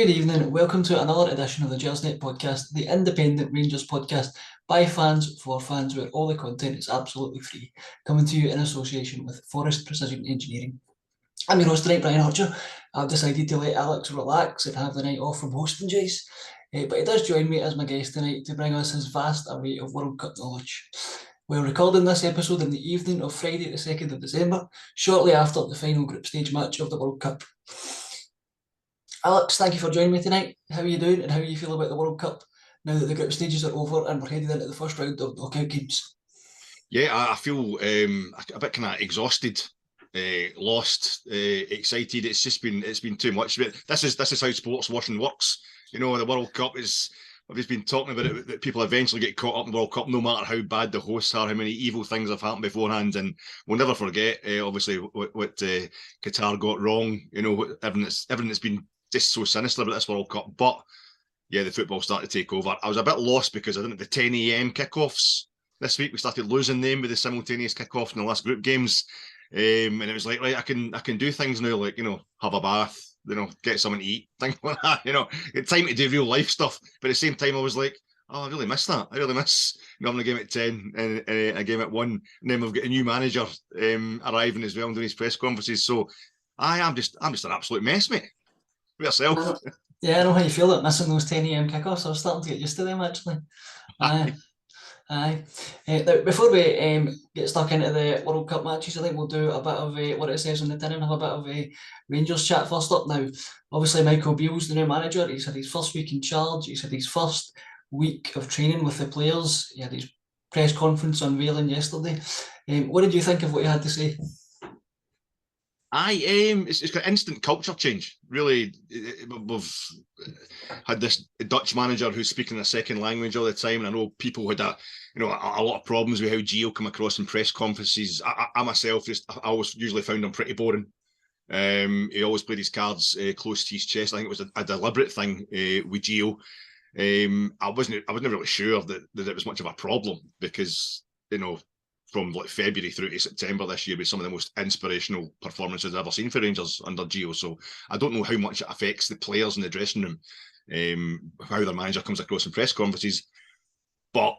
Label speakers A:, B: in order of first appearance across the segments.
A: Good evening and welcome to another edition of the Gersnet Podcast, the independent Rangers podcast by fans for fans, where all the content is absolutely free, coming to you in association with Forest Precision Engineering. I'm your host tonight, Brian Archer. I've decided to let Alex relax and have the night off from hosting Jace, but he does join me as my guest tonight to bring us his vast array of World Cup knowledge. We're recording this episode in the evening of Friday the 2nd of December, shortly after the final group stage match of the World Cup. Alex, thank you for joining me tonight. How are you doing and how do you feel about the World Cup now that the group stages are over and we're headed into the first round of knockout games?
B: Yeah, I feel a bit kind of exhausted, lost, excited. It's been too much. This is how sports washing works. You know, the World Cup is. I've just been talking about it, that people eventually get caught up in the World Cup, no matter how bad the hosts are, how many evil things have happened beforehand. And we'll never forget, obviously, what Qatar got wrong. You know, everything that's been just so sinister about this World Cup. But yeah, the football started to take over. I was a bit lost because I didn't the 10 a.m. kickoffs this week. We started losing them with the simultaneous kickoff in the last group games. And it was like, right, I can do things now, like, you know, have a bath, you know, get something to eat, things like that, you know, it's time to do real life stuff. But at the same time, I was like, oh, I really miss that. I really miss, you know, having a game at 10 and a game at 1. And then we've got a new manager arriving as well and doing his press conferences. So I'm just an absolute mess, mate. For yourself.
A: Yeah, I know how you feel about missing those 10 a.m. kickoffs. I was starting to get used to them, actually. Aye. Now, before we get stuck into the World Cup matches, I think we'll do a bit of what it says on the tin and have a bit of a Rangers chat first up. Now, obviously, Michael Beale's the new manager. He's had his first week in charge. He's had his first week of training with the players. He had his press conference unveiling yesterday. What did you think of what he had to say?
B: It's got instant culture change. Really, we've had this Dutch manager who's speaking a second language all the time, and I know people had a lot of problems with how Gio come across in press conferences. I myself I always usually found him pretty boring. He always played his cards close to his chest. I think it was a deliberate thing with Gio. I was never really sure that it was much of a problem because, you know, from like February through to September this year with some of the most inspirational performances I've ever seen for Rangers under Gio. So I don't know how much it affects the players in the dressing room, how their manager comes across in press conferences. But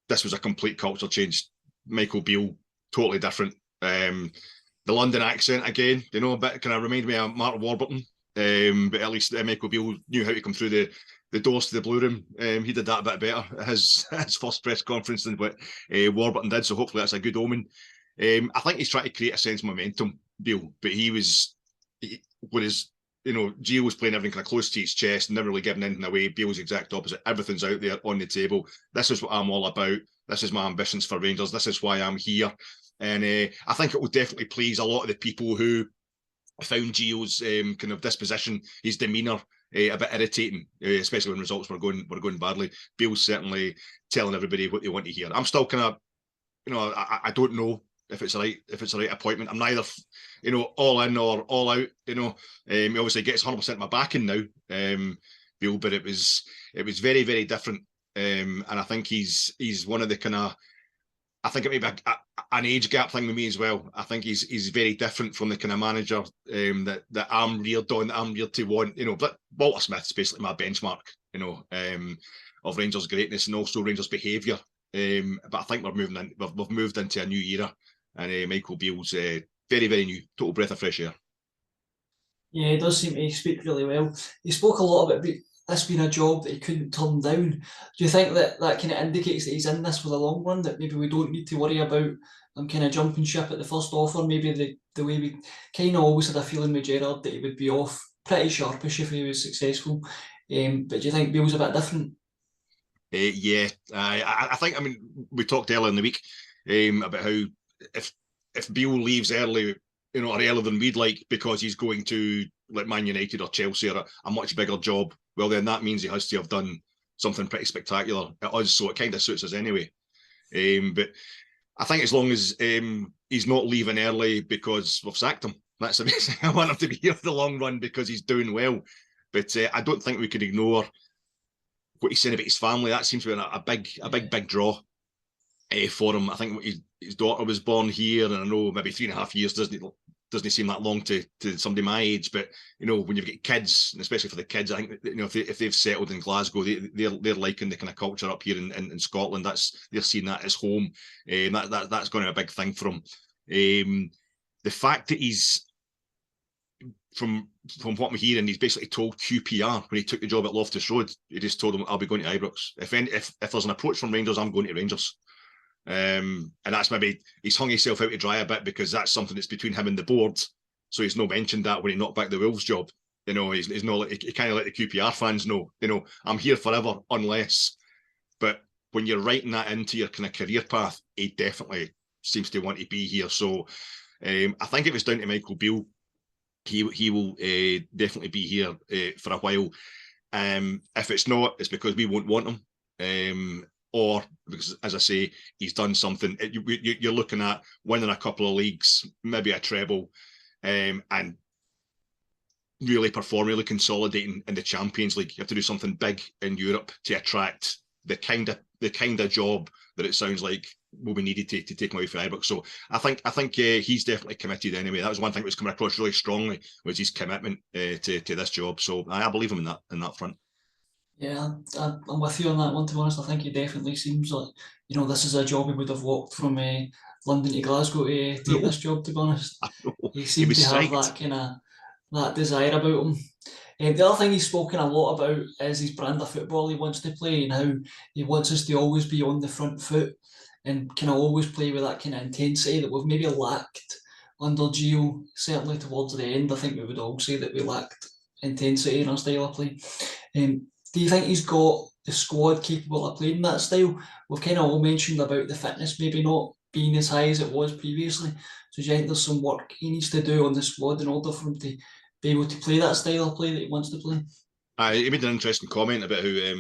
B: this was a complete culture change. Michael Beale, totally different. The London accent again, you know, a bit kind of reminded me of Mark Warburton. But at least Michael Beale knew how to come through the doors to the Blue Room. He did that a bit better at his first press conference than what Warburton did, so hopefully that's a good omen. I think he's trying to create a sense of momentum, Beale, but whereas, you know, Gio was playing everything kind of close to his chest and never really giving anything away. Beale's the exact opposite. Everything's out there on the table. This is what I'm all about. This is my ambitions for Rangers. This is why I'm here. And I think it will definitely please a lot of the people who found Gio's kind of disposition, his demeanour, a bit irritating, especially when results were going badly. Beale's certainly telling everybody what they want to hear. I'm still kind of, you know, I don't know if it's the right appointment. I'm neither, you know, all in or all out. You know, he obviously gets 100% my backing now, Beale, but it was very, very different. And I think he's one of the kind of, I think it may be an age gap thing with me as well. I think he's very different from the kind of manager that I'm reared on, that I'm reared to want. You know, but Walter Smith's basically my benchmark, you know, of Rangers greatness and also Rangers behaviour. But I think we've moved into a new era, and Michael Beale's very, very new, total breath of fresh air.
A: Yeah, he does seem to speak really well. He spoke a lot about this being a job that he couldn't turn down. Do you think that kind of indicates that he's in this for the long run, that maybe we don't need to worry about them kind of jumping ship at the first offer? Maybe the way we kind of always had a feeling with Gerrard that he would be off pretty sharpish if he was successful. But do you think Beale's a bit different?
B: Yeah, I think, I mean, we talked earlier in the week about how if Beale leaves early, you know, or earlier than we'd like, because he's going to like Man United or Chelsea or a much bigger job, well, then that means he has to have done something pretty spectacular at us, so it kind of suits us anyway. But I think as long as he's not leaving early because we've sacked him, that's amazing. I want him to be here for the long run because he's doing well. But I don't think we could ignore what he's saying about his family. That seems to be a big draw for him. I think his daughter was born here, and I know maybe 3.5 years doesn't seem that long to somebody my age, but you know, when you've got kids, and especially for the kids, I think, you know, if they've settled in Glasgow, they're liking the kind of culture up here in Scotland. They're seeing that as home. That's going to be a big thing for them. The fact that he's from what I'm hearing, he's basically told QPR when he took the job at Loftus Road, he just told them, I'll be going to Ibrox. If there's an approach from Rangers, I'm going to Rangers. And that's maybe he's hung himself out to dry a bit, because that's something that's between him and the board. So he's not mentioned that when he knocked back the Wolves job. You know, he's not. He kind of let the QPR fans know, you know, I'm here forever unless. But when you're writing that into your kind of career path, he definitely seems to want to be here. So I think if it's down to Michael Beale, he will definitely be here for a while. If it's not, it's because we won't want him. Or because, as I say, he's done something. You're looking at winning a couple of leagues, maybe a treble, and really consolidating in the Champions League. You have to do something big in Europe to attract the kind of job that it sounds like will be needed to take him away from Ibrox. So I think he's definitely committed anyway. That was one thing that was coming across really strongly, was his commitment to this job. So I believe him in that front.
A: Yeah, I'm with you on that one, to be honest. I think he definitely seems like, you know, this is a job he would have walked from London to Glasgow to take this job, to be honest. He seemed to have that kind of that desire about him. The other thing he's spoken a lot about is his brand of football he wants to play, and how he wants us to always be on the front foot and kind of always play with that kind of intensity that we've maybe lacked under Gio, certainly towards the end. I think we would all say that we lacked intensity in our style of play. Do you think he's got the squad capable of playing that style? We've kind of all mentioned about the fitness maybe not being as high as it was previously. So do you think there's some work he needs to do on the squad in order for him to be able to play that style of play that he wants to play?
B: He made an interesting comment about how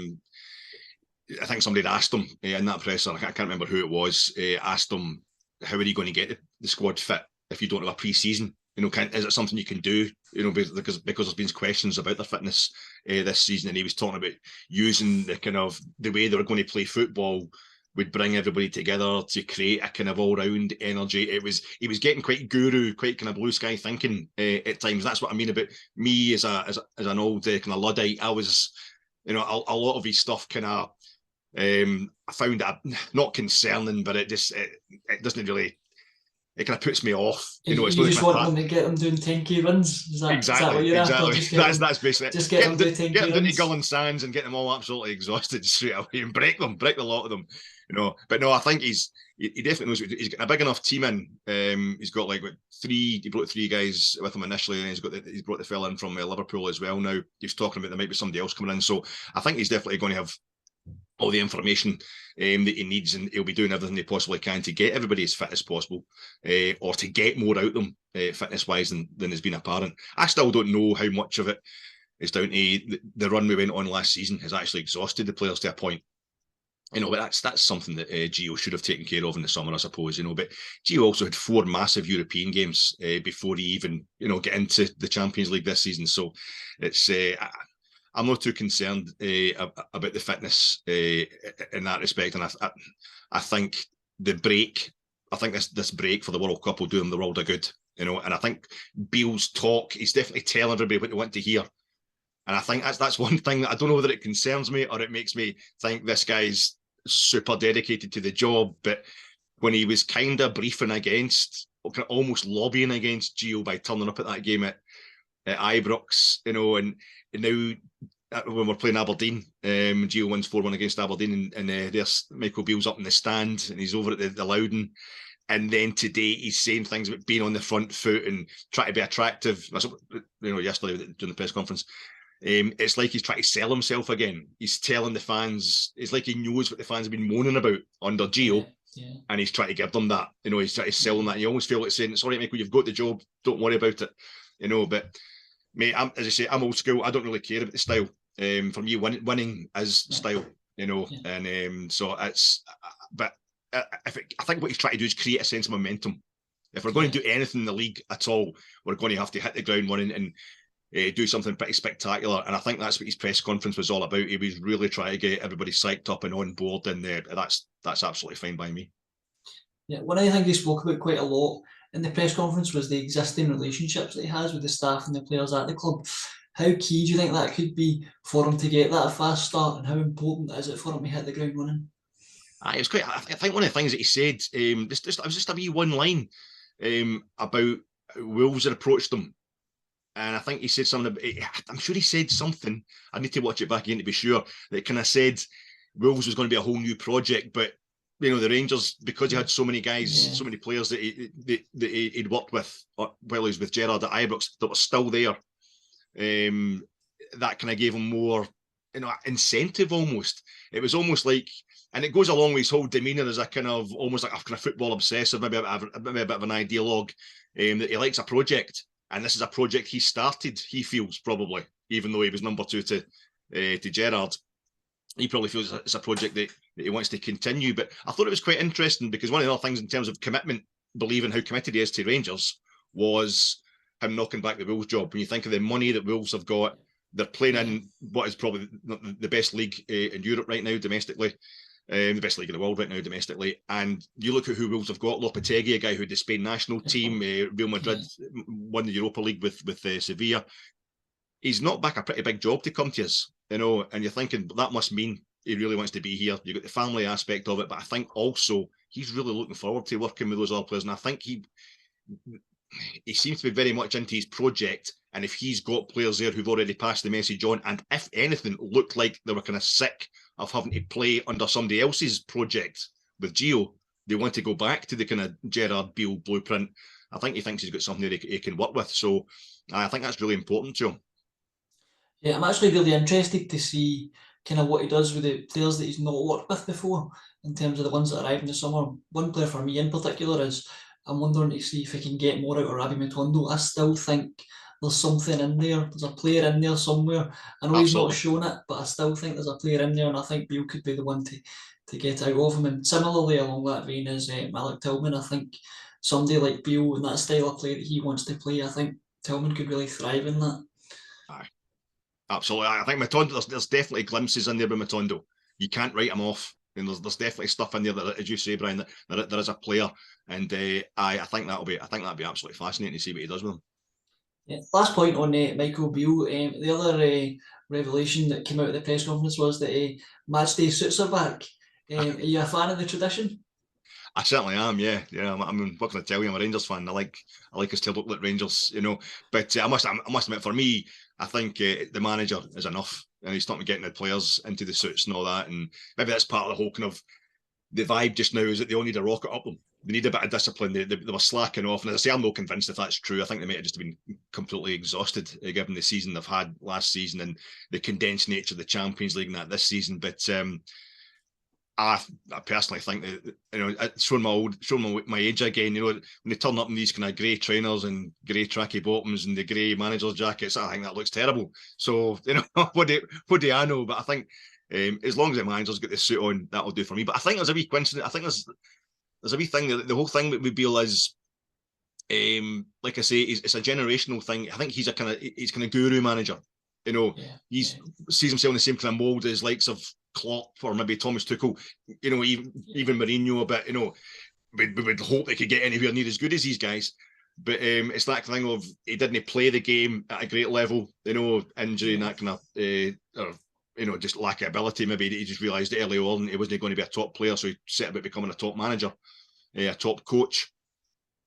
B: I think somebody had asked him in that presser, I can't remember who it was, asked him, how are you going to get the squad fit if you don't have a pre-season? You know, is it something you can do? You know, because there's been questions about their fitness this season, and he was talking about using the way they were going to play football would bring everybody together to create a kind of all-round energy. He was getting quite guru, quite kind of blue sky thinking at times. That's what I mean about me as an old kind of Luddite. I was, you know, a lot of his stuff kind of I found that not concerning, but it doesn't really. It kind of puts me off. You know, it's
A: you just want them to get them doing 10k runs. Is that what you're
B: exactly.
A: After?
B: That's basically it.
A: Just get them to 10k
B: get them
A: runs.
B: into Gullen Sands and get them all absolutely exhausted straight away and break the lot of them. You know, but no, I think he definitely knows. He's got a big enough team in. He's got he brought 3 guys with him initially, and he's brought the fella in from Liverpool as well. Now he's talking about there might be somebody else coming in. So I think he's definitely going to have all the information that he needs, and he'll be doing everything he possibly can to get everybody as fit as possible, or to get more out of them fitness-wise than has been apparent. I still don't know how much of it is down to the run we went on last season has actually exhausted the players to a point. You know, but that's something that Gio should have taken care of in the summer, I suppose. You know, but Gio also had 4 massive European games before he even, you know, get into the Champions League this season. So it's I'm not too concerned about the fitness in that respect, and I think the break. I think this break for the World Cup will do them the world of good, you know. And I think Beale's talk, he's definitely telling everybody what they want to hear. And I think that's one thing that I don't know whether it concerns me or it makes me think this guy's super dedicated to the job. But when he was kind of briefing against, almost lobbying against Gio by turning up at that game at Ibrox, you know, and now when we're playing Aberdeen, Gio wins 4-1 against Aberdeen, and there's Michael Beale's up in the stand and he's over at the Loudon. And then today he's saying things about being on the front foot and trying to be attractive. You know, yesterday during the press conference, it's like he's trying to sell himself again. He's telling the fans, it's like he knows what the fans have been moaning about under Gio, and he's trying to give them that. You know, he's trying to sell them that. And you almost feel like saying, "It's all right, Michael, you've got the job. Don't worry about it." You know, but mate, as I say, I'm old school. I don't really care about the style. For me, winning is style. You know, and so it's. But I think what he's trying to do is create a sense of momentum. If we're going to do anything in the league at all, we're going to have to hit the ground running and do something pretty spectacular. And I think that's what his press conference was all about. He was really trying to get everybody psyched up and on board, and that's absolutely fine by me.
A: Yeah, one I think he spoke about quite a lot in the press conference was the existing relationships that he has with the staff and the players at the club. How key do you think that could be for him to get that fast start, and how important is it for him to hit the ground running?
B: It was quite. I think one of the things that he said, it was just a wee one line about Wolves had approached them, and I think he said something. I'm sure he said something. I need to watch it back again to be sure. That kind of said Wolves was going to be a whole new project, but the Rangers, because he had so many guys, so many players that he'd worked with while he was with Gerrard at Ibrox that were still there. That kind of gave him more, incentive almost. It was almost like, and it goes along with his whole demeanour as a kind of almost like a kind of football obsessive, maybe a bit of an ideologue, that he likes a project, and this is a project he started. He feels probably, even though he was number 2 to Gerrard, he probably feels it's a project that he wants to continue. But I thought it was quite interesting because one of the other things in terms of commitment, believing how committed he is to Rangers, was him knocking back the Wolves job. When you think of the money that Wolves have got, they're playing in what is probably the best league in Europe right now domestically, the best league in the world right now domestically. And you look at who Wolves have got: Lopetegui, a guy who had the Spain national team, Real Madrid won the Europa League with Sevilla. He's knocked back a pretty big job to come to us, and you're thinking that must mean he really wants to be here. You've got the family aspect of it, but I think also he's really looking forward to working with those other players, and I think he seems to be very much into his project. And if he's got players there who've already passed the message on, and if anything looked like they were kind of sick of having to play under somebody else's project with Gio, they want to go back to the kind of Gerrard Beale blueprint. I think he thinks he's got something that he can work with. So I think that's really important to him.
A: Yeah, I'm actually really interested to see kind of what he does with the players that he's not worked with before, in terms of the ones that arrived in the summer. One player for me in particular is, I'm wondering to see if he can get more out of Rabi Matondo. I still think there's something in there. There's a player in there somewhere. I know He's not shown it, but I still think there's a player in there, and I think Beale could be the one to get out of him. And similarly, along that vein is Malik Tillman. I think somebody like Beale and that style of play that he wants to play, I think Tillman could really thrive in that.
B: Aye. Absolutely. I think Matondo, there's definitely glimpses in there with Matondo. You can't write him off. And there's definitely stuff in there that, as you say, Brian, that there is a player. And I think that'll be absolutely fascinating to see what he does with him.
A: Yeah. Last point on Michael Beale. The other revelation that came out of the press conference was that matchday suits are back. Are you a fan of the tradition?
B: I certainly am. Yeah. I'm what can I tell you? I'm a Rangers fan. I like us to look like Rangers, But I must admit, for me, I think the manager is enough, and he's not getting the players into the suits and all that. And maybe that's part of the whole kind of the vibe just now, is that they all need a rocket up them. They need a bit of discipline. They were slacking off, and as I say, I'm not convinced if that's true. I think they might have just been completely exhausted given the season they've had last season and the condensed nature of the Champions League and that this season. But I personally think that showing my age again. When they turn up in these kind of grey trainers and grey tracky bottoms and the grey manager's jackets, I think that looks terrible. So what do I know? But I think as long as the manager's got the suit on, that'll do for me. But I think there's a wee coincidence. I think there's a wee thing that the whole thing with Beale is, like I say, it's a generational thing. I think he's kind of guru manager. Sees himself in the same kind of mould as likes of Klopp or maybe Thomas Tuchel. Even Mourinho a bit. We would hope they could get anywhere near as good as these guys. But it's that thing of he didn't play the game at a great level. Injury and that kind of, just lack of ability. Maybe he just realised early on he wasn't going to be a top player, so he set about becoming a top manager, a top coach.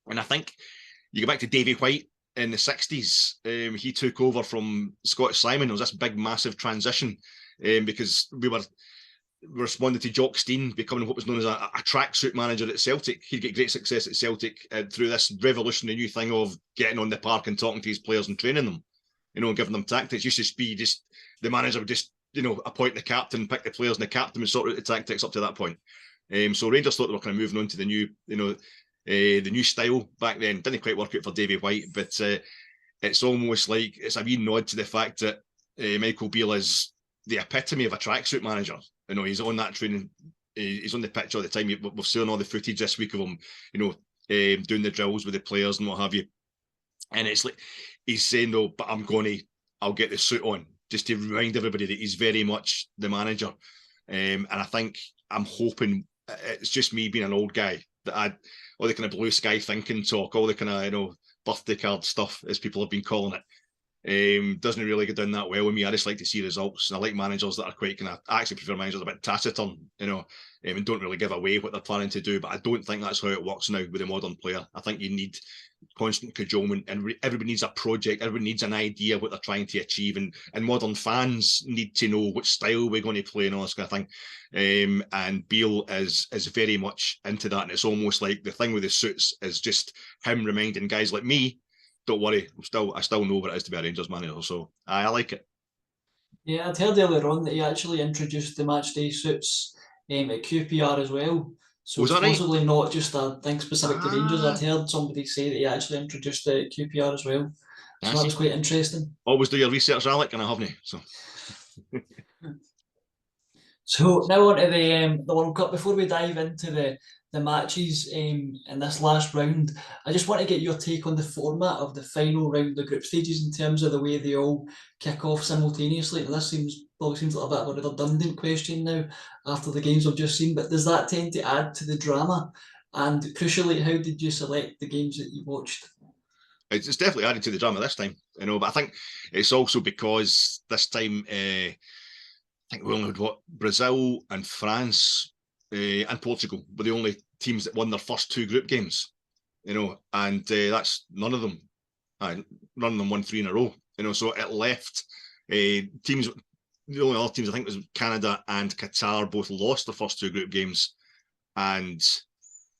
B: And I think you go back to Davy White in the 60s. He took over from Scott Simon. There was this big, massive transition because we were responding to Jock Stein becoming what was known as a tracksuit manager at Celtic. He'd get great success at Celtic through this revolutionary new thing of getting on the park and talking to his players and training them, giving them tactics. It used to be just the manager would just appoint the captain, pick the players, and the captain would sort out the tactics up to that point. So Rangers thought they were kind of moving on to the new, the new style back then. Didn't quite work out for Davy White, but it's almost like it's a wee nod to the fact that Michael Beale is the epitome of a tracksuit manager. He's on that training, he's on the pitch all the time. We've seen all the footage this week of him, doing the drills with the players and what have you. And it's like he's saying, "No, but I'll get the suit on," just to remind everybody that he's very much the manager. And I think I'm hoping, it's just me being an old guy, all the kind of blue sky thinking talk, all the kind of birthday card stuff, as people have been calling it. Doesn't really go down that well with me. I just like to see results, and I like managers that are quite kind of. I actually prefer managers a bit taciturn, and don't really give away what they're planning to do. But I don't think that's how it works now with a modern player. I think you need constant cajolement, and everybody needs a project. Everybody needs an idea what they're trying to achieve, and modern fans need to know which style we're going to play and all this kind of thing. And Beale is very much into that, and it's almost like the thing with the suits is just him reminding guys like me, don't worry, I still know what it is to be a Rangers manager, so I like it.
A: Yeah, I'd heard earlier on that he actually introduced the match day suits at QPR as well. So
B: Was
A: it's
B: that right?
A: possibly not just a thing specific to Rangers. I'd heard somebody say that he actually introduced it at QPR as well. So that was quite interesting.
B: Always do your research, Alec, and I haven't.
A: So now on to the World Cup. Before we dive into the matches in this last round, I just want to get your take on the format of the final round of the group stages in terms of the way they all kick off simultaneously. And this probably seems like a bit of a redundant question now after the games we've just seen, but does that tend to add to the drama? And crucially, how did you select the games that you watched?
B: It's definitely added to the drama this time, but I think it's also because this time I think we only had Brazil and France and Portugal were the only teams that won their first two group games, and that's none of them. None of them won 3 in a row, so it left teams. The only other teams I think was Canada and Qatar both lost the first two group games, and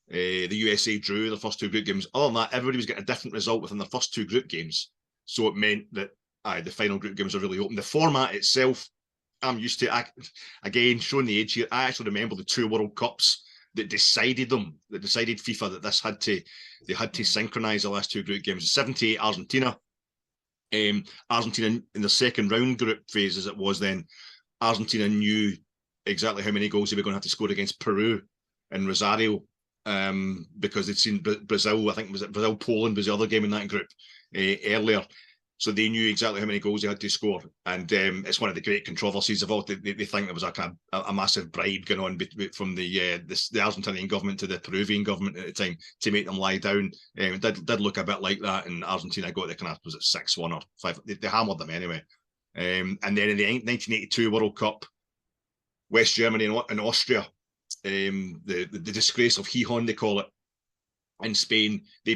B: the USA drew the first two group games. Other than that, everybody was getting a different result within the first two group games, so it meant that the final group games are really open. The format itself, I'm used to. Again, showing the age here, I actually remember the 2 World Cups that decided FIFA that they had to synchronise the last 2 group games. 78 Argentina. Argentina in the second round group phase, as it was then, Argentina knew exactly how many goals they were going to have to score against Peru and Rosario, because they'd seen Brazil. I think Poland was the other game in that group earlier. So they knew exactly how many goals they had to score. And it's one of the great controversies of all. They think there was a massive bribe going on from the Argentinian government to the Peruvian government at the time to make them lie down. It did look a bit like that, and Argentina got the was it 6-1 or 5? They hammered them anyway. And then in the 1982 World Cup, West Germany and Austria, the disgrace of Gijón, they call it, in Spain, they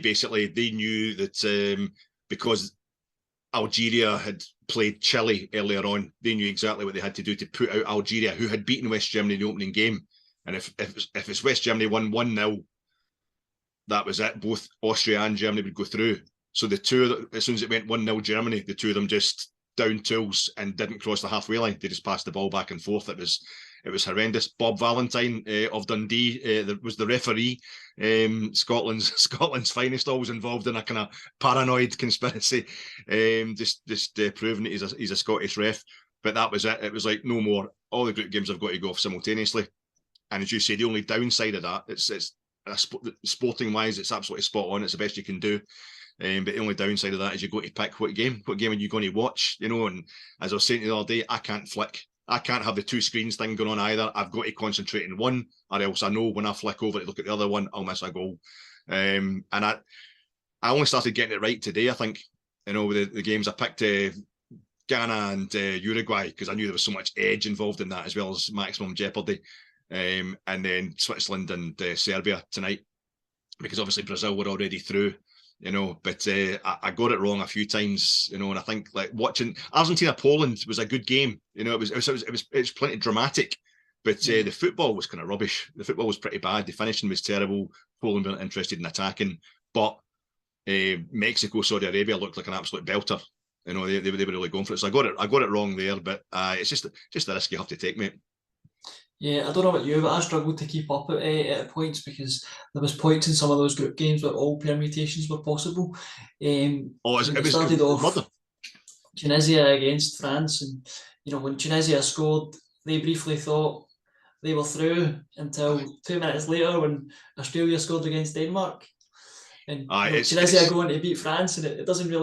B: knew that because Algeria had played Chile earlier on, they knew exactly what they had to do to put out Algeria, who had beaten West Germany in the opening game. And if it's West Germany won 1-0, that was it. Both Austria and Germany would go through. So the two, as soon as it went 1-0 Germany, the two of them just down tools and didn't cross the halfway line. They just passed the ball back and forth. It was horrendous. Bob Valentine of Dundee was the referee. Scotland's finest, always involved in a kind of paranoid conspiracy. Just proving that he's a Scottish ref. But that was it. It was like, no more. All the group games have got to go off simultaneously. And as you say, the only downside of that, it's sporting wise, it's absolutely spot on. It's the best you can do. But the only downside of that is you go to pick what game are you going to watch, and as I was saying the other day, I can't flick. I can't have the 2 screens thing going on either. I've got to concentrate on one, or else I know when I flick over to look at the other one, I'll miss a goal. And I only started getting it right today, I think, with the games. I picked Ghana and Uruguay because I knew there was so much edge involved in that, as well as maximum jeopardy. And then Switzerland and Serbia tonight, because obviously Brazil were already through. But I got it wrong a few times, and I think like watching Argentina-Poland was a good game. It was plenty dramatic, but the football was kind of rubbish. The football was pretty bad. The finishing was terrible. Poland weren't interested in attacking, but Mexico, Saudi Arabia looked like an absolute belter. They were really going for it. So I got it wrong there, but it's just the risk you have to take, mate.
A: Yeah, I don't know about you, but I struggled to keep up at points because there was points in some of those group games where all permutations were possible. It started off Tunisia against France, and when Tunisia scored, they briefly thought they were through until 2 minutes later when Australia scored against Denmark, and Tunisia going to beat France, and it doesn't get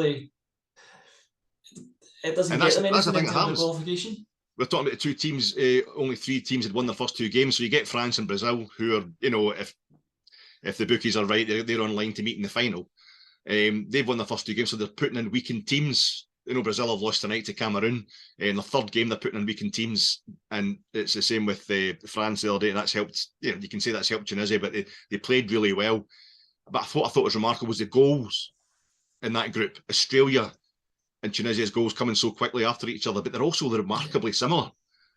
A: them anything in terms of qualification.
B: We're talking about the 2 teams. Only 3 teams had won their first 2 games. So you get France and Brazil, who are, if if the bookies are right, they're online to meet in the final. They've won the first 2 games, so they're putting in weakened teams. Brazil have lost tonight to Cameroon. In the third game, they're putting in weakened teams, and it's the same with France the other day. And that's helped. You can say that's helped Tunisia, but they played really well. But I thought was remarkable was the goals in that group. Australia and Tunisia's goals coming so quickly after each other, but they're also remarkably similar.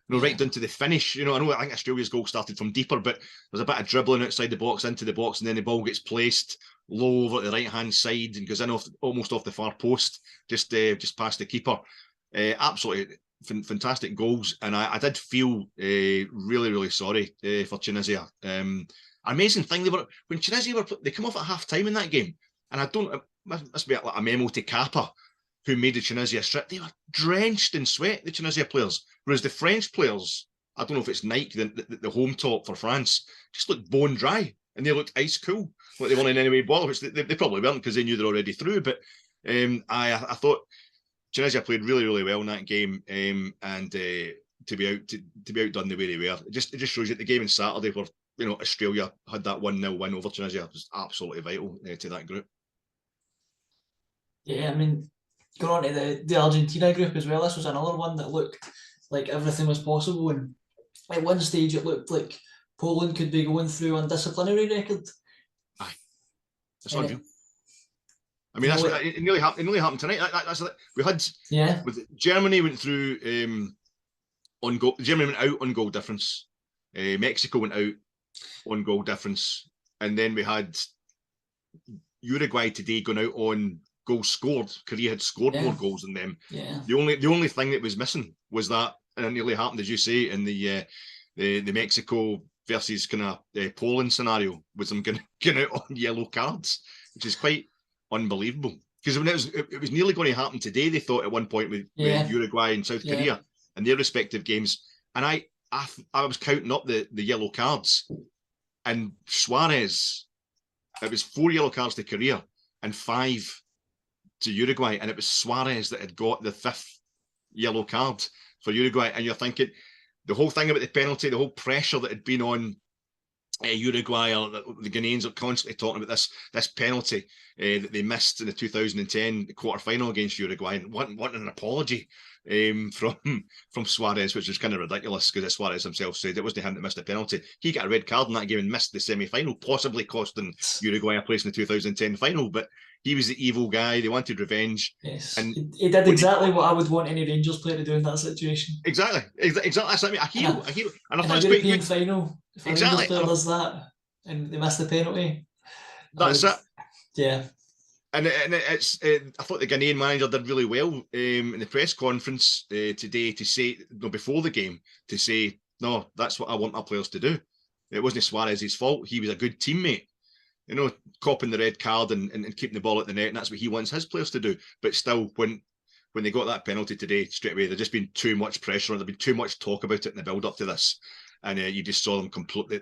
B: Right down to the finish. I think Australia's goal started from deeper, but there's a bit of dribbling outside the box into the box, and then the ball gets placed low over the right-hand side and goes in almost off the far post, just past the keeper. Absolutely fantastic goals, and I did feel really, really sorry for Tunisia. Amazing thing, when Tunisia they come off at half-time in that game, and it must be like a memo to Kappa, who made the Tunisia strip. They were drenched in sweat, the Tunisia players. Whereas the French players, I don't know if it's Nike, the home top for France, just looked bone dry. And they looked ice cool. Like they weren't in any way bothered, which they probably weren't because they knew they're already through. But I thought Tunisia played really, really well in that game. And to be outdone the way they were, it just shows you that the game on Saturday where Australia had that 1-0 win over Tunisia was absolutely vital to that group.
A: Yeah, I mean, going on to the Argentina group as well, this was another one that looked like everything was possible, and at one stage it looked like Poland could be going through on disciplinary record.
B: Aye, that's unreal. I mean, it nearly happened tonight. We had with Germany went through on goal. Germany went out on goal difference. Mexico went out on goal difference, and then we had Uruguay today going out on goals scored. Korea had scored more goals than them.
A: Yeah.
B: The only thing that was missing was that, and it nearly happened, as you say, in the Mexico versus kind of Poland scenario, was them going out on yellow cards, which is quite unbelievable. Because when it was nearly going to happen today, they thought at one point with Uruguay and South Korea and their respective games, and I was counting up the yellow cards, and Suarez, it was 4 yellow cards to Korea and 5 to Uruguay, and it was Suarez that had got the 5th yellow card for Uruguay. And you're thinking the whole thing about the penalty, the whole pressure that had been on Uruguay, or the Ghanaians are constantly talking about this penalty that they missed in the 2010 quarter-final against Uruguay, and wanting an apology from Suarez, which was kind of ridiculous because Suarez himself said it wasn't him that missed the penalty. He got a red card in that game and missed the semi-final, possibly costing Uruguay a place in the 2010 final. But he was the evil guy. They wanted revenge.
A: Yes, and he did exactly what I would want any Rangers player to do in that situation.
B: Exactly. That's what I mean. A hero.
A: And I thought it's European final, if a Rangers player does that and they miss the penalty,
B: that's it.
A: Yeah.
B: And it's I thought the Ghanaian manager did really well in the press conference today to say, before the game, to say, no, that's what I want our players to do. It wasn't Suarez's fault. He was a good teammate. Copping the red card and keeping the ball at the net, and that's what he wants his players to do. But still, when they got that penalty today, straight away, there's just been too much pressure, and there's been too much talk about it in the build-up to this. And you just saw them completely,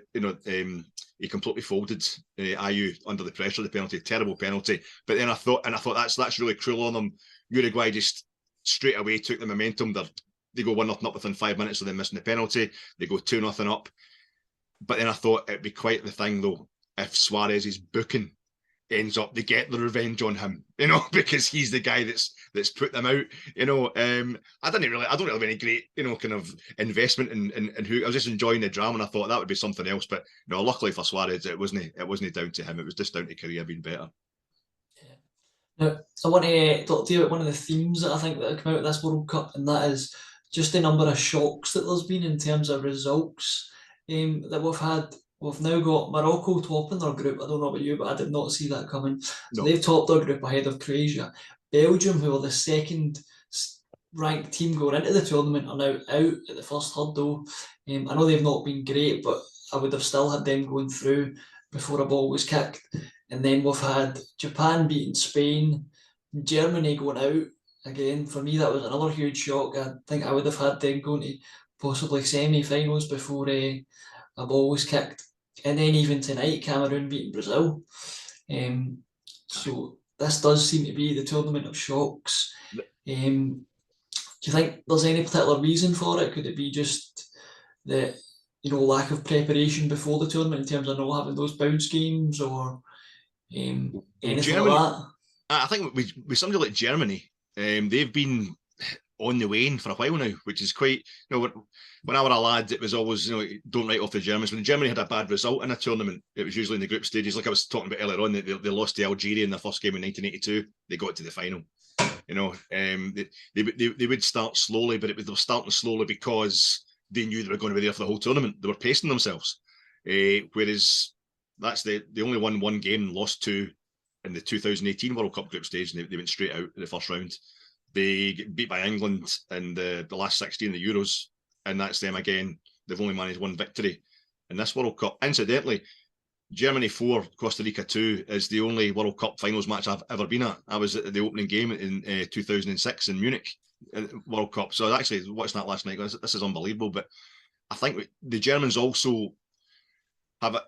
B: he completely folded Ayew under the pressure of the penalty. Terrible penalty. But then I thought that's really cruel on them. Uruguay just straight away took the momentum. They go 1-0 up within 5 minutes of them missing the penalty. They go 2-0 up. But then I thought it'd be quite the thing, though, if Suarez's booking ends up, they get the revenge on him, because he's the guy that's put them out. I don't really have any great, kind of investment in who. I was just enjoying the drama, and I thought that would be something else. But luckily for Suarez, it wasn't down to him. It was just down to Korea being better.
A: Now, I want to talk to you about one of the themes that I think that have come out of this World Cup, and that is just the number of shocks that there's been in terms of results that we've had. We've now got Morocco topping their group. I don't know about you, but I did not see that coming. So they've topped their group ahead of Croatia. Belgium, who are the second ranked team going into the tournament, are now out at the first hurdle. I know they've not been great, but I would have still had them going through before a ball was kicked. And then we've had Japan beating Spain, Germany going out. Again, for me, that was another huge shock. I think I would have had them going to possibly semi-finals before a ball was kicked. And then even tonight, Cameroon beating Brazil. So this does seem to be the tournament of shocks. Do you think there's any particular reason for it? Could it be just that lack of preparation before the tournament in terms of not having those bounce games or anything
B: Germany,
A: like that?
B: I think with somebody like Germany, they've been on the wane for a while now, which is quite, when I was a lad, it was always, don't write off the Germans. When Germany had a bad result in a tournament, it was usually in the group stages. Like I was talking about earlier on, they lost to Algeria in their first game in 1982. They got to the final. They would start slowly, but they were starting slowly because they knew they were going to be there for the whole tournament. They were pacing themselves. Whereas that's they only won one game and lost two in the 2018 World Cup group stage, and they went straight out in the first round. They get beat by England in the last 16 of the Euros, and that's them again. They've only managed one victory in this World Cup. Incidentally, Germany 4, Costa Rica 2 is the only World Cup finals match I've ever been at. I was at the opening game in 2006 in Munich World Cup. So I actually watched that last night. This is unbelievable. But I think the Germans also have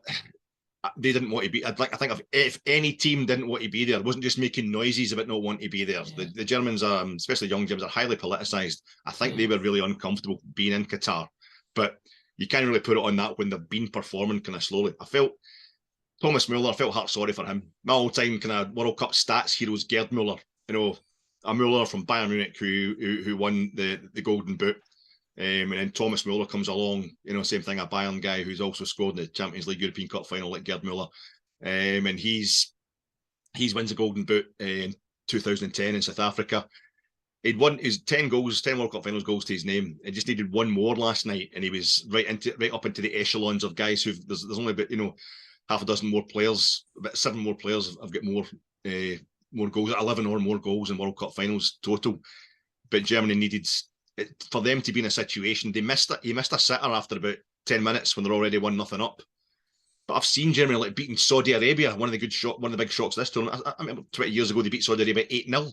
B: they didn't want to be. I think if any team didn't want to be there, wasn't just making noises about not wanting to be there. Yeah. The Germans, especially young Germans, are highly politicised. I think they were really uncomfortable being in Qatar. But you can't really put it on that when they've been performing kind of slowly. I felt Thomas Muller, I felt heart sorry for him. My all-time kind of World Cup stats heroes, Gerd Muller. A Muller from Bayern Munich who won the Golden Boot. And then Thomas Muller comes along, same thing, a Bayern guy who's also scored in the Champions League European Cup final like Gerd Muller. And he wins the Golden Boot in 2010 in South Africa. He'd won his 10 goals, 10 World Cup finals goals to his name. He just needed one more last night, and he was right up into the echelons of guys there's only about half a dozen more players, about 7 more players have got more goals, 11 or more goals in World Cup finals total. But Germany needed, for them to be in a situation, he missed a sitter after about 10 minutes when they're already 1-0 up. But I've seen Germany like beating Saudi Arabia, one of the big shocks this tournament. I remember 20 years ago they beat Saudi Arabia 8-0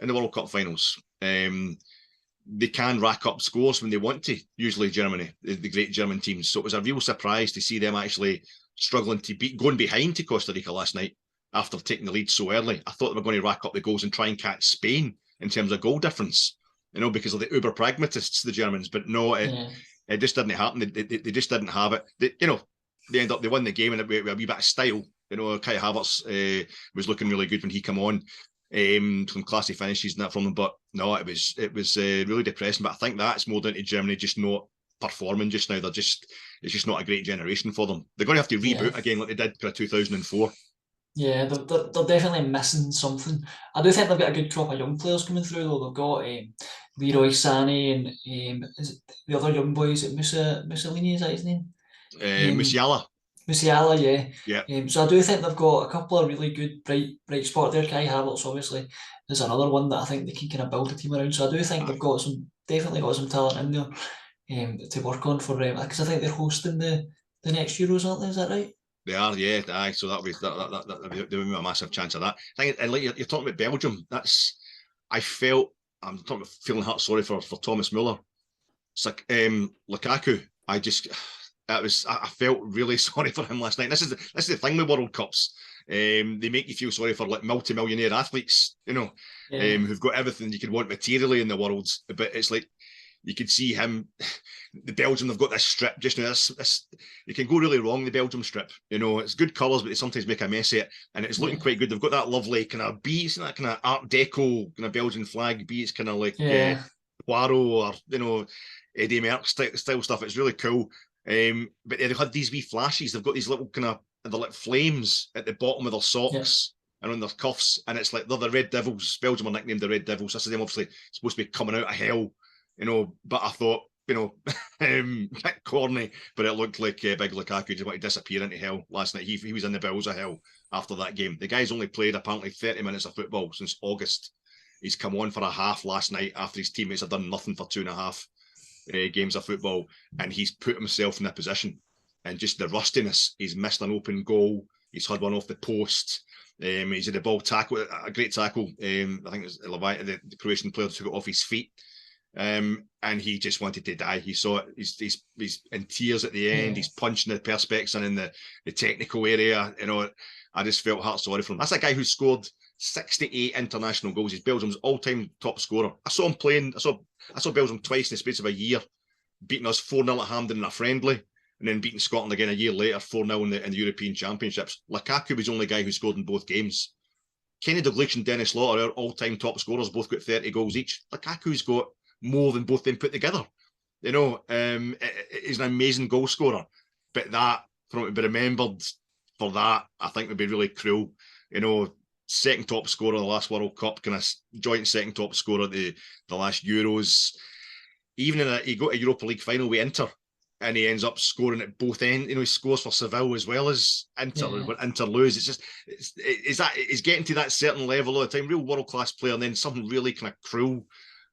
B: in the World Cup finals. They can rack up scores when they want to, usually Germany, the great German teams. So it was a real surprise to see them actually struggling to going behind to Costa Rica last night after taking the lead so early. I thought they were going to rack up the goals and try and catch Spain in terms of goal difference, because of the uber pragmatists, the Germans. But no, it just didn't happen. They just didn't have it. They won the game and with a wee bit of style. Kai Havertz was looking really good when he came on. Some classy finishes and that from them, but no, it was really depressing. But I think that's more down to Germany just not performing just now. It's just not a great generation for them. They're going to have to reboot again like they did for 2004.
A: Yeah, they're definitely missing something. I do think they've got a good crop of young players coming through though. They've got Leroy Sané and is it the other young boy? Is it Mussolini? Is that his name?
B: Musiala.
A: Musiala,
B: yeah.
A: So I do think they've got a couple of really good bright spot there. Kai Havertz obviously is another one that I think they can kind of build a team around. So I do think they've definitely got some talent in there to work on for because I think they're hosting the next Euros, aren't they? Is that right?
B: They are, yeah. Aye, so that'll be a massive chance of that. And like you're talking about Belgium, I'm talking about feeling heart sorry for Thomas Muller. It's like Lukaku. I felt really sorry for him last night. This is the thing with World Cups. They make you feel sorry for like multi-millionaire athletes, who've got everything you could want materially in the world. But it's like you could see him. The Belgium, they've got this strip just now. This you can go really wrong. The Belgium strip, it's good colours, but they sometimes make a mess of it, and it's looking quite good. They've got that lovely kind of beats, that kind of Art Deco kind of Belgian flag beats, kind of like Poirot or Eddie Merckx style stuff. It's really cool. But they've had these wee flashes. They've got these little kind of they're like flames at the bottom of their socks and on their cuffs, and it's like they're the Red Devils. Belgium are nicknamed the Red Devils. This is them obviously supposed to be coming out of hell, But I thought, bit corny, but it looked like big Lukaku just wanted to disappear into hell last night. He was in the bowels of hell after that game. The guy's only played apparently 30 minutes of football since August. He's come on for a half last night after his teammates had done nothing for 2.5 games of football, and he's put himself in a position, and just the rustiness. He's missed an open goal. He's had one off the post. He's had a ball tackle, a great tackle. I think it was the Croatian player took it off his feet. And he just wanted to die. He saw it. He's in tears at the end. He's punching the perspex and in the technical area. I just felt heart sorry for him. That's a guy who scored 68 international goals. He's Belgium's all-time top scorer. I saw him playing. I saw Belgium twice in the space of a year, beating us 4-0 at Hampden in a friendly. and then beating Scotland again a year later, 4-0 in the European Championships. Lukaku was the only guy who scored in both games. Kenny Dalglish and Dennis Laughter, our all-time top scorers, both got 30 goals each. Lukaku's got more than both them put together. He's an amazing goal scorer. But that, for him to be remembered for that, I think would be really cruel. Second top scorer of the last World Cup, kind of joint second top scorer at the last Euros. Even he got a Europa League final with Inter, and he ends up scoring at both ends. He scores for Seville as well as Inter. Yeah. When Inter lose, it's getting to that certain level all the time. Real world class player, and then something really kind of cruel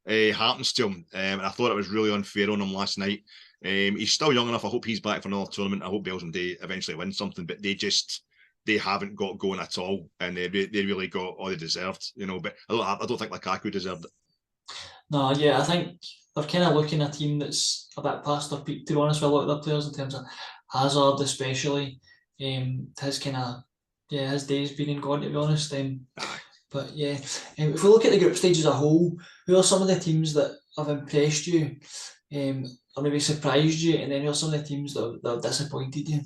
B: happens to him. And I thought it was really unfair on him last night. He's still young enough. I hope he's back for another tournament. I hope Belgium Day eventually win something, but they haven't got going at all, and they really got all they deserved, But I don't think Lukaku deserved it.
A: No, yeah, I think they're kind of looking at a team that's a bit past their peak, to be honest, with a lot of their players in terms of Hazard, especially. His day's been and gone, to be honest. But yeah, if we look at the group stage as a whole, who are some of the teams that have impressed you, or maybe surprised you, and then who are some of the teams that have disappointed you?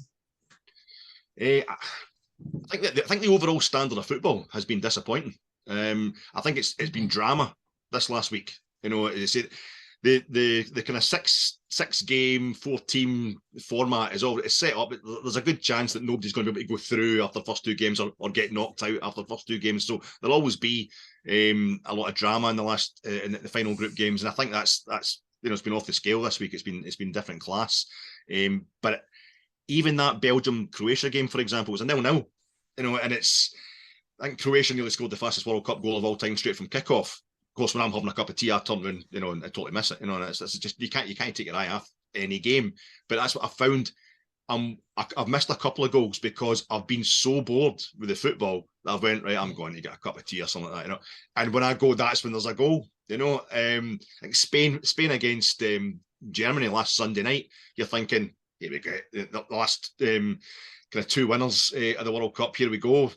B: I think the overall standard of football has been disappointing. I think it's been drama this last week. The kind of six game 4-team format is set up. There's a good chance that nobody's going to be able to go through after the first two games or get knocked out after the first two games. So there'll always be a lot of drama in the final group games, and I think that's it's been off the scale this week. It's been different class. But even that Belgium-Croatia game, for example, was a 0-0. And I think Croatia nearly scored the fastest World Cup goal of all time straight from kickoff. Of course, when I'm having a cup of tea, I turn around, and I totally miss it. And it's just you can't take your eye off any game. But that's what I found. I've missed a couple of goals because I've been so bored with the football that I've went, right, I'm going to get a cup of tea or something like that, And when I go, that's when there's a goal. I think Spain against Germany last Sunday night. You're thinking, here we go, the last kind of two winners of the World Cup. Here we go,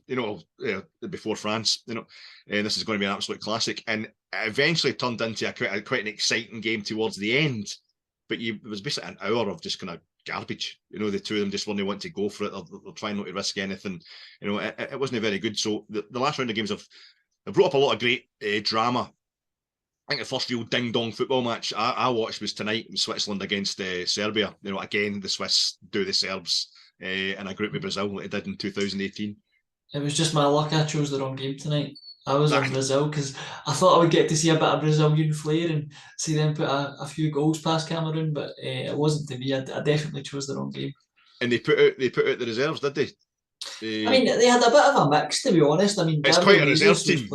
B: before France. And this is going to be an absolute classic. And it eventually turned into quite an exciting game towards the end. But it was basically an hour of just kind of garbage. The two of them just weren't want to go for it. They're trying not to risk anything. It wasn't very good. So the last round of games have brought up a lot of great drama. I think the first real ding-dong football match I watched was tonight in Switzerland against Serbia. Again, the Swiss do the Serbs in a group with Brazil like they did in 2018.
A: It was just my luck I chose the wrong game tonight. I was on Brazil because I thought I would get to see a bit of Brazilian flair and see them put a few goals past Cameroon, but it wasn't to be. I definitely chose the wrong game.
B: And they put out the reserves, did they?
A: I mean, they had a bit of a mix, to be honest. I mean,
B: it's quite a reserve team.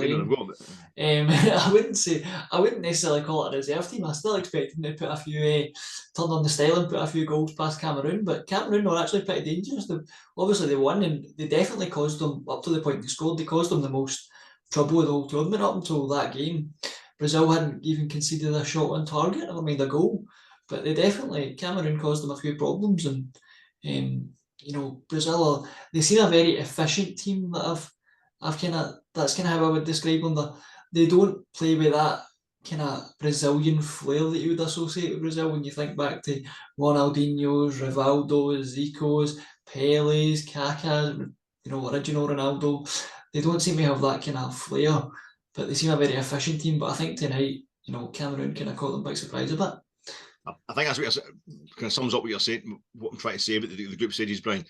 A: I wouldn't necessarily call it a reserve team. I still expect them to put a few, turn on the style and put a few goals past Cameroon. But Cameroon were actually pretty dangerous. Obviously, they won, and they definitely caused them, up to the point they scored, they caused them the most trouble of the whole tournament up until that game. Brazil hadn't even conceded a shot on target, never mind a goal. But Cameroon caused them a few problems, and Brazil, they seem a very efficient team that's kind of how I would describe them. They don't play with that kind of Brazilian flair that you would associate with Brazil when you think back to Ronaldinho's, Rivaldo's, Zico's, Pele's, Kaká's, original Ronaldo. They don't seem to have that kind of flair, but they seem a very efficient team. But I think tonight, Cameroon kind of caught them by surprise a bit.
B: I think that's what kind of sums up what you're saying, what I'm trying to say about the group stages, Brian.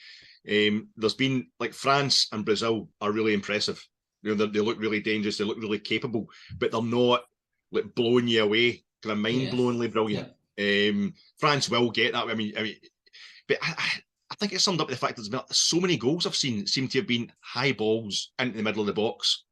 B: There's been, like, France and Brazil are really impressive. They look really dangerous. They look really capable, but they're not like blowing you away, kind of mind-blowingly brilliant. Yeah. France will get that. I mean, but I think it's summed up with the fact that there's been so many goals I've seen seem to have been high balls into the middle of the box,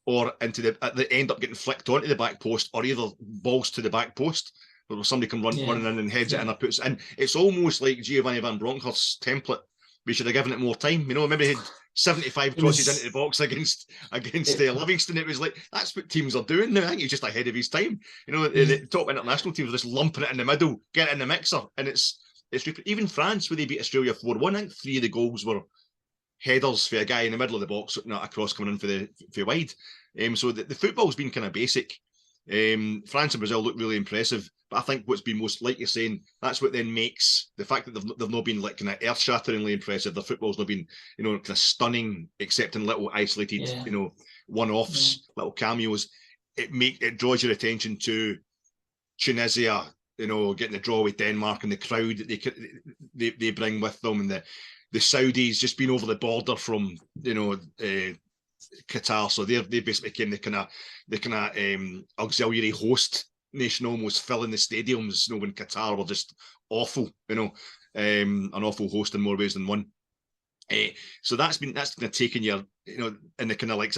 B: or they end up getting flicked onto the back post, or either balls to the back post, where somebody can running in and heads it in or puts it in. It's almost like Giovanni Van Bronckhorst's template. We should have given it more time. Maybe he had 75 crosses into the box against Livingston. It was like, that's what teams are doing now. I think he's just ahead of his time. The top international teams are just lumping it in the middle, get it in the mixer, and it's even France, where they beat Australia 4-1. I think 3 of the goals were headers for a guy in the middle of the box, not a cross coming in for wide. So the football's been kind of basic. France and Brazil look really impressive, but I think what's been most, like you're saying, that's what then makes the fact that they've not been like kind of earth-shatteringly impressive. Their football's not been, kind of stunning, except in little isolated, one-offs, little cameos. It draws your attention to Tunisia, getting the draw with Denmark and the crowd that they bring with them, and the Saudis just being over the border from Qatar, so they basically became the kind of auxiliary host nation, almost filling the stadiums. When Qatar were just awful, an awful host in more ways than one. So that's kind of taken your, in the kind of like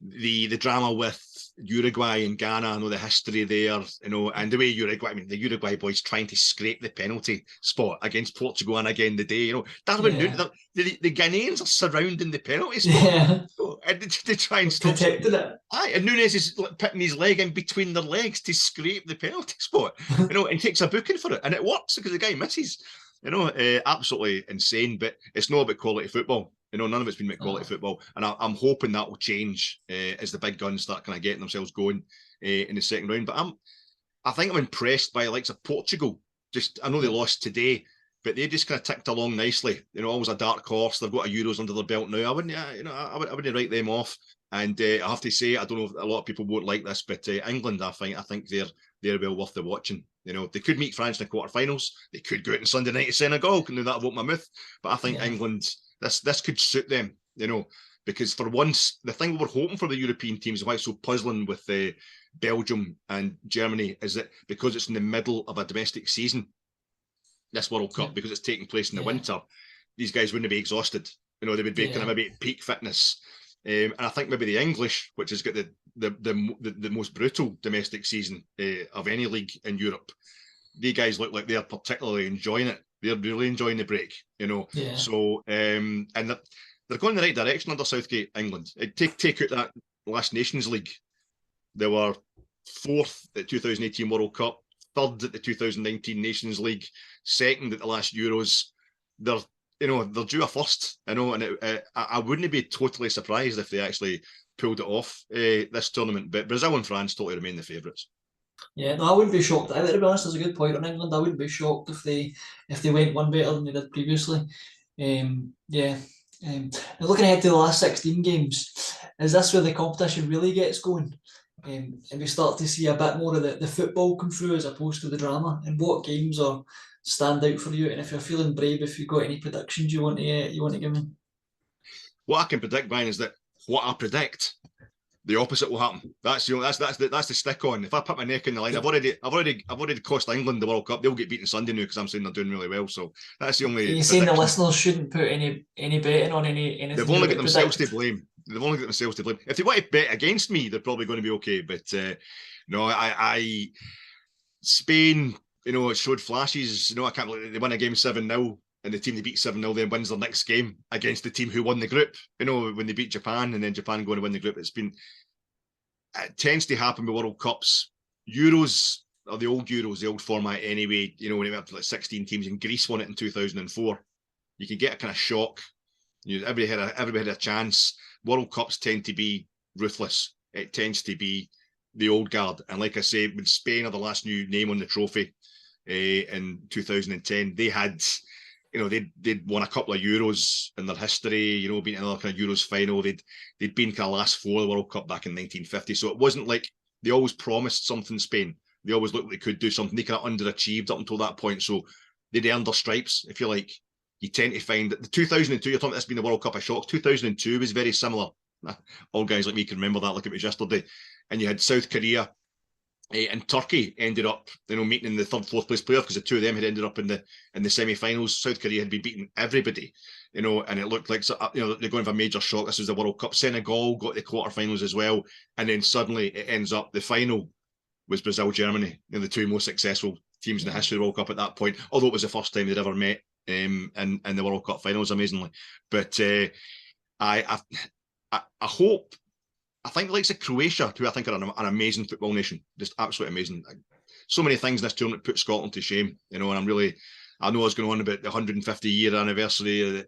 B: the drama with Uruguay and Ghana. I know the history there, and the way the Uruguay boys trying to scrape the penalty spot against Portugal and again the day, Darwin Núñez, the Ghanaians are surrounding the penalty spot, and they try and stop it. And Núñez is putting his leg in between their legs to scrape the penalty spot, and takes a booking for it, and it works because the guy misses. Absolutely insane, but it's not about quality football. None of it's been about quality football, and I'm hoping that will change as the big guns start kind of getting themselves going in the second round. But I think I'm impressed by the likes of Portugal. I know they lost today, but they just kind of ticked along nicely. Always a dark horse. They've got a Euros under their belt now. I wouldn't write them off. And I have to say, I don't know if a lot of people won't like this, but England, I think they're well worth the watching. They could meet France in the quarterfinals. They could go out on Sunday night to Senegal. Can do that about my mouth. But I think England, this could suit them. Because for once, the thing we were hoping for the European teams, why it's so puzzling with Belgium and Germany, is that because it's in the middle of a domestic season, this World Cup, because it's taking place in the winter, these guys wouldn't be exhausted. They would be kind of maybe at peak fitness. And I think maybe the English, which has got the most brutal domestic season of any league in Europe, the guys look like they're particularly enjoying it. They're really enjoying the break, So, and they're going in the right direction under Southgate, England. Take out that last Nations League. They were fourth at 2018 World Cup, third at the 2019 Nations League, second at the last Euros. They're due a first, and I wouldn't be totally surprised if they actually pulled it off this tournament. But Brazil and France totally remain the favourites. Yeah,
A: no, I wouldn't be shocked. To be honest, there's a good point on England. I wouldn't be shocked if they went one better than they did previously. Now looking ahead to the last 16 games, is this where the competition really gets going? And we start to see a bit more of the football come through as opposed to the drama. And what games stand out for you? And if you're feeling brave, if you've got any predictions you want to give me?
B: What I can predict, Brian, is that what I predict, the opposite will happen. That's the stick on. If I put my neck in the line, I've already cost England the World Cup. They'll get beaten Sunday now because I'm saying they're doing really well. So that's the only.
A: You're saying the listeners shouldn't put any betting on anything.
B: They've only got themselves to blame. If they want to bet against me, they're probably going to be okay. But no, I Spain, it showed flashes. I can't believe they won a game 7-0. And the team they beat 7-0 then wins their next game against the team who won the group. When they beat Japan and then Japan going to win the group. It tends to happen with World Cups. Euros are the old Euros, the old format anyway. When it went up to like 16 teams, and Greece won it in 2004. You can get a kind of shock. Everybody had a chance. World Cups tend to be ruthless. It tends to be the old guard. And like I say, when Spain are the last new name on the trophy in 2010, they had... they'd won a couple of Euros in their history, been in another kind of Euros final. They'd been kind of last four of the World Cup back in 1950. So it wasn't like they always promised something, Spain. They always looked like they could do something. They kind of underachieved up until that point. So they'd earned their stripes, if you like. You tend to find that the 2002, you're talking about this being the World Cup of shocks. 2002 was very similar. All guys like me can remember that, like it was yesterday. And you had South Korea and Turkey ended up, meeting in the third, fourth place playoff because the two of them had ended up in the semi-finals. South Korea had been beating everybody, and it looked like they're going for a major shock. This was the World Cup. Senegal got the quarterfinals as well, and then suddenly it ends up the final was Brazil, Germany, the two most successful teams in the history of the World Cup at that point. Although it was the first time they'd ever met in the World Cup finals, amazingly. But I hope. I think the likes of Croatia, who I think are an amazing football nation, just absolutely amazing. So many things in this tournament put Scotland to shame, and I know I was going on about the 150-year anniversary.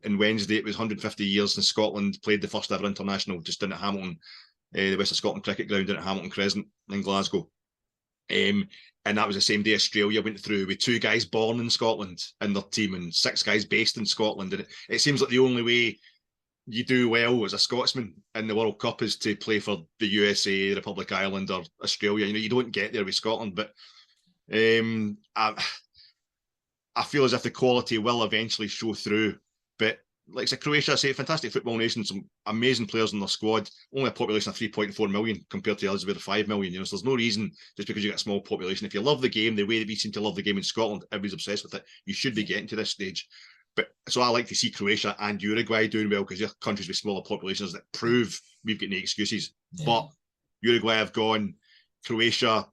B: In Wednesday, it was 150 years since Scotland played the first ever international just in at Hamilton. the West of Scotland Cricket Ground in at Hamilton Crescent in Glasgow. And that was the same day Australia went through with 2 guys born in Scotland in their team and 6 guys based in Scotland. And it seems like the only way you do well as a Scotsman in the World Cup is to play for the USA, Republic of Ireland, or Australia. You don't get there with Scotland, but I feel as if the quality will eventually show through. But like I said, Croatia, I say, fantastic football nation, some amazing players in their squad, only a population of 3.4 million compared to others with 5 million. So there's no reason, just because you get a small population, if you love the game the way that we seem to love the game in Scotland, everybody's obsessed with it, you should be getting to this stage. But so I like to see Croatia and Uruguay doing well, because they're countries with smaller populations that prove we've got no excuses. Yeah. But Uruguay have gone, Croatia,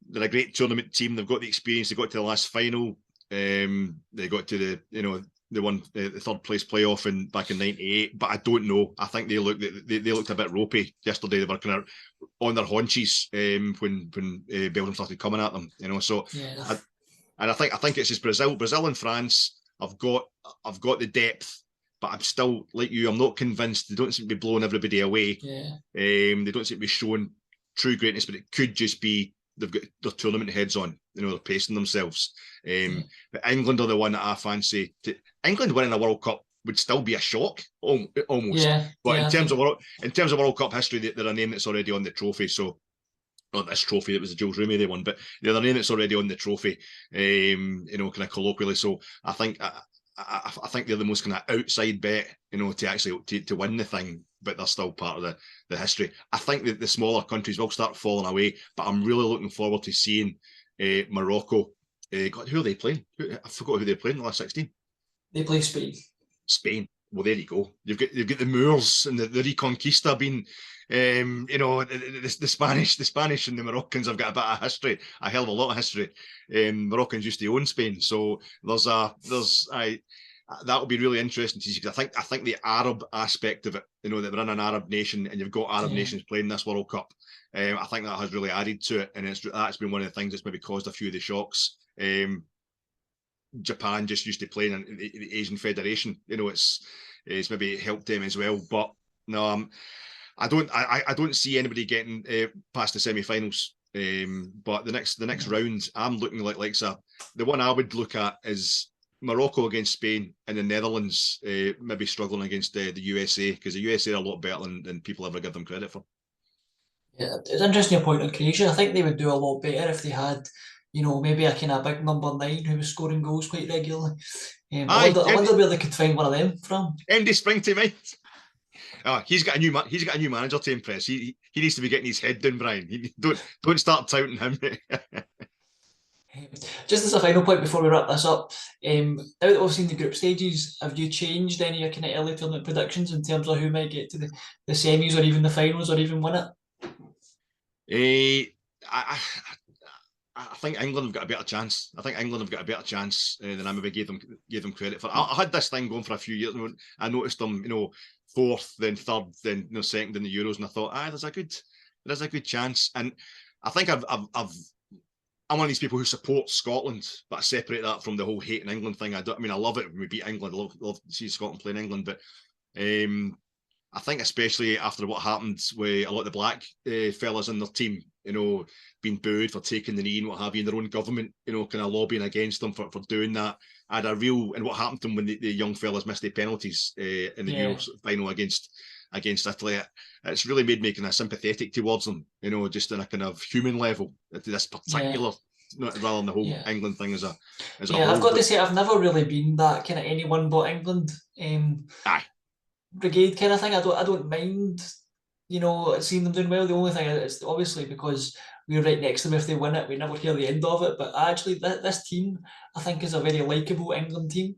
B: they're a great tournament team. They've got the experience. They got to the last final. They got to they won the 3rd place playoff back in '98. But I don't know. I think they looked a bit ropey yesterday. They were kind of on their haunches when Belgium started coming at them. So yeah. I think it's just Brazil and France. I've got the depth, but I'm still like you. I'm not convinced. They don't seem to be blowing everybody away. Yeah. They don't seem to be showing true greatness, but it could just be they've got their tournament heads on. They're pacing themselves. But England are the one that I fancy. England winning a World Cup would still be a shock, almost. Yeah. But in terms of World Cup history, they're a name that's already on the trophy. So. Not this trophy, it was the Jules Rooney they won, but the other name that's already on the trophy, kind of colloquially. So I think they're the most kind of outside bet, to actually to win the thing, but they're still part of the history. I think that the smaller countries will start falling away, but I'm really looking forward to seeing Morocco. God, who are they playing? I forgot who they're playing in the last 16.
A: They play Spain.
B: Spain. Well, there you go. You've got the Moors and the Reconquista being. The Spanish and the Moroccans have got a bit of history, a hell of a lot of history. Moroccans used to own Spain, so that'll be really interesting to see, because I think the Arab aspect of it, that we're in an Arab nation and you've got Arab nations playing this World Cup. I think that has really added to it, and that's been one of the things that's maybe caused a few of the shocks. Japan just used to play in the Asian Federation. it's maybe helped them as well, but no. I don't see anybody getting past the semi-finals. But the next round, I'm looking like the one I would look at is Morocco against Spain, and the Netherlands maybe struggling against the USA, because the USA are a lot better than people ever give them credit for.
A: Yeah, it's interesting your point on Croatia. I think they would do a lot better if they had, maybe a kind of big number 9 who was scoring goals quite regularly. I wonder where they could find one of them from.
B: Andy spring to mind. He's got a new manager to impress. He needs to be getting his head down, Brian. Don't start touting him.
A: Just as a final point before we wrap this up, now that we've seen the group stages, have you changed any of your kind of early tournament predictions in terms of who might get to the semis or even the finals or even win it?
B: I think England have got a better chance. Than I maybe gave them credit for. I had this thing going for a few years. I noticed them, 4th, then 3rd, then 2nd in the Euros, and I thought, there's a good chance. And I think I'm one of these people who support Scotland, but I separate that from the whole hating England thing. I love it when we beat England. I love to see Scotland playing England, but I think especially after what happened with a lot of the black fellas in their team, being booed for taking the knee and what have you, in their own government, kind of lobbying against them for doing that. And what happened to them when the young fellas missed their penalties in the Euro final against Italy. It's really made me kind of sympathetic towards them, just on a kind of human level, to this particular, rather than the whole England thing as a whole.
A: I've got to say, I've never really been that kind of anyone but England brigade kind of thing. I don't mind, seeing them doing well. The only thing is obviously because we're right next to them. If they win it, we never hear the end of it. But actually, this team, I think, is a very likeable England team.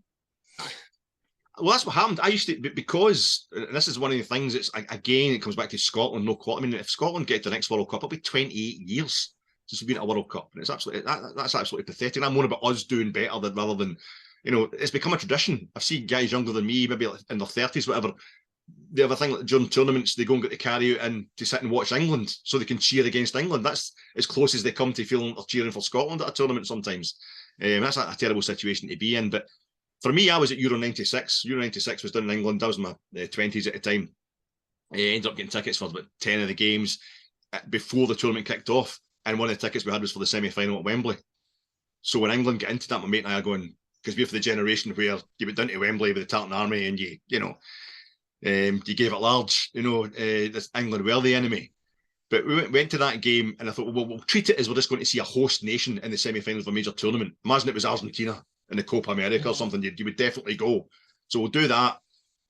B: Well, that's what happened. I used to, because this is one of the things. It's again, it comes back to Scotland. No quality. If Scotland get to the next World Cup, it'll be 28 years since we've been at a World Cup, and it's absolutely that's absolutely pathetic. And I'm more about us doing better rather than, it's become a tradition. I've seen guys younger than me, maybe in their 30s, whatever. They have a thing like during tournaments, they go and get the carry out and to sit and watch England so they can cheer against England. That's as close as they come to feeling they're cheering for Scotland at a tournament sometimes. That's a terrible situation to be in. But for me, I was at Euro 96. Euro 96 was done in England. That was my 20s at the time. Ended up getting tickets for about 10 of the games before the tournament kicked off. And one of the tickets we had was for the semi-final at Wembley. So when England get into that, my mate and I are going, because we're for the generation where you went down to Wembley with the Tartan Army and you gave it large, this England were the enemy. But we went to that game and I thought, well, we'll treat it as we're just going to see a host nation in the semi-finals of a major tournament. Imagine it was Argentina in the Copa America or something, you would definitely go. So we'll do that.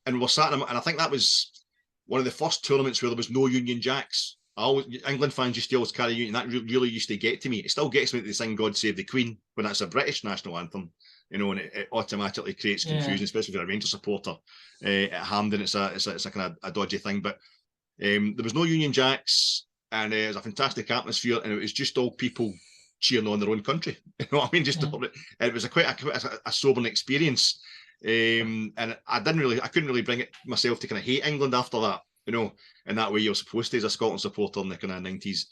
B: And we're sat in, and I think that was one of the first tournaments where there was no Union Jacks. England fans used to always carry Union. That really used to get to me. It still gets me to sing God Save the Queen when that's a British national anthem, and it automatically creates confusion, especially if you're a Rangers supporter. At Hampden, it's a kind of a dodgy thing. But there was no Union Jacks, and it was a fantastic atmosphere, and it was just all people cheering on their own country. You know what I mean? It was quite a sobering experience. And I couldn't really bring it myself to kind of hate England after that, in that way you're supposed to as a Scotland supporter in the kind of 90s.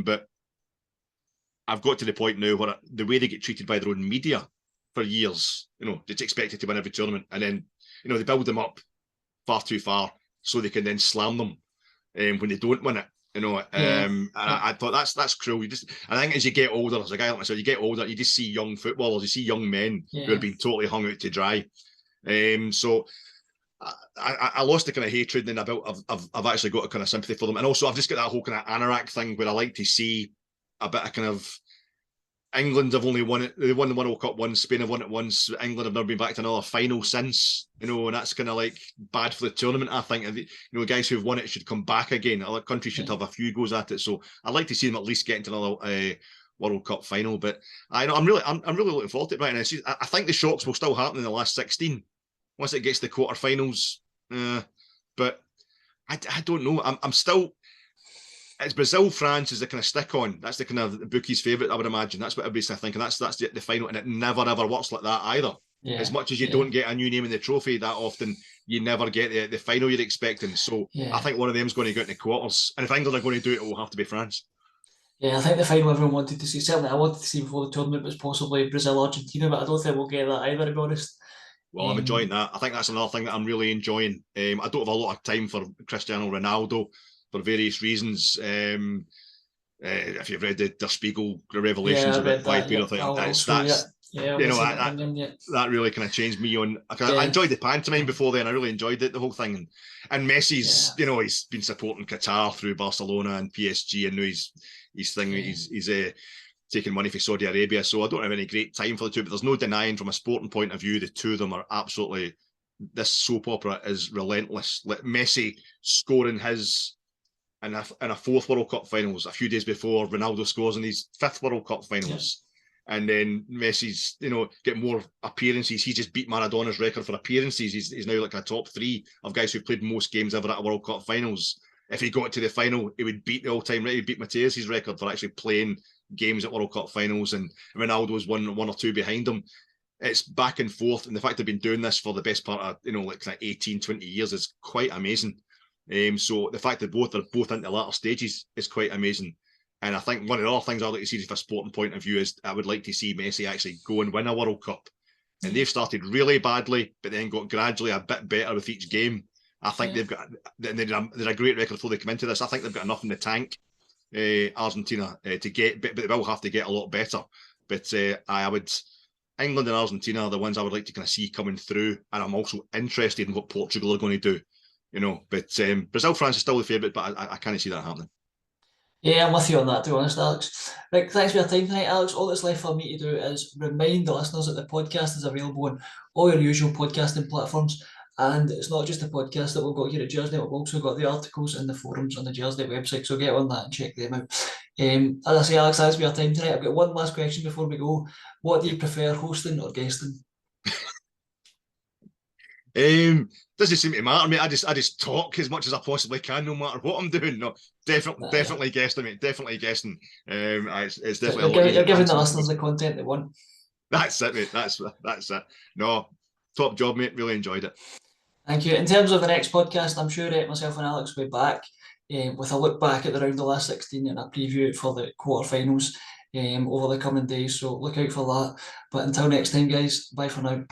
B: But I've got to the point now where the way they get treated by their own media for years, it's expected to win every tournament, and then they build them up far too far so they can then slam them when they don't win it. And I thought that's cruel. I think as you get older, as a guy like myself, you get older, you just see young footballers, you see young men who are being totally hung out to dry. So I lost the kind of hatred, and I've actually got a kind of sympathy for them, and also I've just got that whole kind of anorak thing where I like to see a bit of kind of England have only won it. They won the World Cup once. Spain have won it once. England have never been back to another final since. And that's kind of like bad for the tournament. I think guys who've won it should come back again. Other countries should have a few goes at it. So I'd like to see them at least get into another World Cup final. But I'm really looking forward to it right now. I think the shocks will still happen in the last 16 once it gets to the quarterfinals. But I don't know. I'm still. It's Brazil, France is the kind of stick on. That's the kind of the bookie's favourite, I would imagine. That's what everybody's thinking. That's the final, and it never ever works like that either. Yeah. As much as you don't get a new name in the trophy that often, you never get the final you're expecting. So I think one of them's going to go into the quarters. And if England are going to do it, it will have to be France.
A: Yeah, I think the final everyone wanted to see, certainly I wanted to see before the tournament, was possibly Brazil-Argentina, but I don't think we'll get that either, to be honest.
B: Well, I'm enjoying that. I think that's another thing that I'm really enjoying. I don't have a lot of time for Cristiano Ronaldo for various reasons. If you've read the Der Spiegel revelations about Pipe, that really kind of changed me on. I enjoyed the pantomime before then. I really enjoyed it, the whole thing. And Messi's, he's been supporting Qatar through Barcelona and PSG, and now he's taking money for Saudi Arabia. So I don't have any great time for the two, but there's no denying from a sporting point of view, the two of them are absolutely. This soap opera is relentless. Like Messi scoring his in a fourth World Cup finals a few days before Ronaldo scores in his fifth World Cup finals. Yeah. And then Messi's, getting more appearances. He just beat Maradona's record for appearances. He's now like a top three of guys who've played most games ever at a World Cup finals. If he got to the final, he would beat the all-time record. He'd beat Mateus' record for actually playing games at World Cup finals, and Ronaldo's one or two behind him. It's back and forth, and the fact they've been doing this for the best part of, like 18, 20 years is quite amazing. So the fact that both are into the latter stages is quite amazing. And I think one of the other things I'd like to see from a sporting point of view is I would like to see Messi actually go and win a World Cup. And they've started really badly, but then got gradually a bit better with each game. I think they've got, they're a great record before they come into this. I think they've got enough in the tank, Argentina, to get, but they will have to get a lot better. But England and Argentina are the ones I would like to kind of see coming through. And I'm also interested in what Portugal are going to do. But Brazil, France is still the favourite, but I can't see that happening.
A: Yeah, I'm with you on that, to be honest, Alex. Right, thanks for your time tonight, Alex. All that's left for me to do is remind the listeners that the podcast is available on all your usual podcasting platforms. And it's not just the podcast that we've got here at Gersnet, we've also got the articles and the forums on the Gersnet website, so get on that and check them out. As I say, Alex, thanks for your time tonight. I've got one last question before we go. What do you prefer, hosting or guesting?
B: Doesn't seem to matter, mate. I just talk as much as I possibly can, no matter what I'm doing. No, definitely guessing, mate. Definitely guessing. It's definitely.
A: You're giving the listeners the content they want.
B: That's it, mate. That's it. No, top job, mate. Really enjoyed it.
A: Thank you. In terms of the next podcast, I'm sure myself and Alex will be back with a look back at the round of the last 16 and a preview for the quarterfinals over the coming days. So look out for that. But until next time, guys, bye for now.